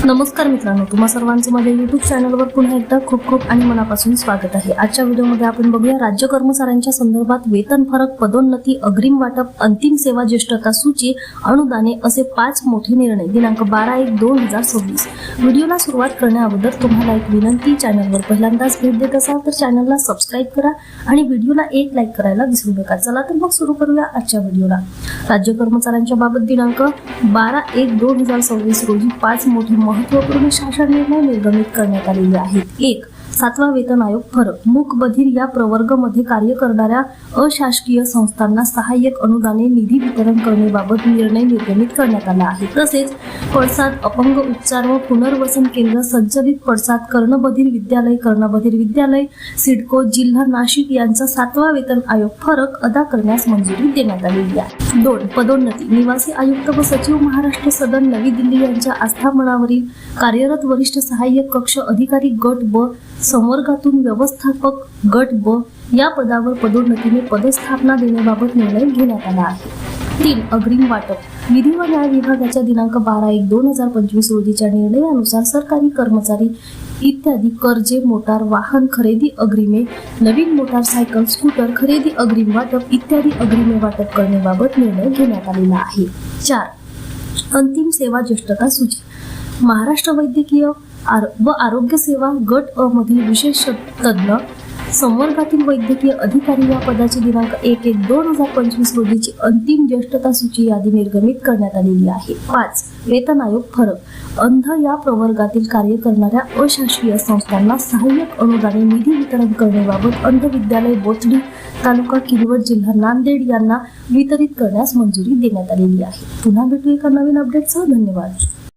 नमस्कार मित्रांनो, तुम्हा सर्वांचं माझ्या YouTube चॅनलवर पुन्हा एकदा खूप खूप आणि मनापासून स्वागत आहे। आजच्या व्हिडिओमध्ये आपण बघूया राज्य कर्मचाऱ्यांच्या संदर्भात वेतन फरक, पदोन्नती, अग्रिम वाटप, अंतिम सेवा ज्येष्ठता सूची, अनुदाने असे 5 मोठे निर्णय दिनांक 12/1/2026। व्हिडिओला सुरुवात करण्याअगोदर तुम्हाला एक विनंती, चॅनलवर पहिल्यांदाच भेट देत असाल तर चॅनलला सबस्क्राइब करा आणि व्हिडिओला एक लाईक करायला विसरू नका। चला तर मग सुरू करूया आजच्या व्हिडिओला। राज्य कर्मचाऱ्यांच्या बाबत दिनांक 12/1/2026 रोजी 5 मोठे महत्त्वपूर्ण शासन निर्णय निर्गमित करण्यात आलेले आहेत। 1. 7वा वेतन आयोग फरक, मूक बधिर या प्रवर्गामध्ये कार्य करणाऱ्या अशासकीय संस्थांना सहाय्यक अनुदाने निधी वितरण करण्याबाबत निर्णय निर्गमित करण्यात आला आहे। तसेच पडसाद, अपंग उपचार व पुनर्वसन केंद्र संचलित पडसाद, कर्णबधिर विद्यालय सिडको जिल्हा नाशिक यांचा 7वा वेतन आयोग फरक अदा करण्यास मंजुरी देण्यात आलेली आहे। 2. पदोन्नती, निवासी आयुक्त व सचिव महाराष्ट्र सदन नवी दिल्ली यांच्या आस्थापनावरील कार्यरत वरिष्ठ सहाय्यक कक्ष अधिकारी गट ब संवर्गातून व्यवस्थापक गट ब या पदावर पदोन्नतीने पदस्थापना देण्याबाबत निर्णय घेण्यात आला आहे। 3. अग्रिम वाटप, विधी व न्याय विभागाच्या दिनांक 12/1/2025 रोजीच्या निर्णयानुसार सरकारी कर्मचारी इत्यादी कर्जे, मोटार वाहन खरेदी अग्रिमे, नवीन मोटारसायकल, स्कूटर खरेदी अग्रिम वाटप इत्यादी अग्रिमे वाटप करण्याबाबत निर्णय घेण्यात आलेला आहे। 4. अंतिम सेवा ज्येष्ठता सूची, महाराष्ट्र वैद्यकीय व आरोग्य सेवा गट अ मधील विशेष तज्ञ संवर्गातील वैद्यकीय अधिकारी या पदाची दिनांक 1/1/2025 रोजीची अंतिम ज्येष्ठता सूची यादी निर्गमित करण्यात आलेली आहे। 5. वेतन आयोग फरक, अंध या प्रवर्गातील कार्य करणाऱ्या अशासकीय संस्थांना सहाय्यक अनुदाने निधी वितरण करण्याबाबत अंध विद्यालय बोथडी तालुका किनवट जिल्हा नांदेड यांना वितरित करण्यास मंजुरी देण्यात आलेली आहे। पुन्हा भेटू एका नवीन अपडेटसह। धन्यवाद।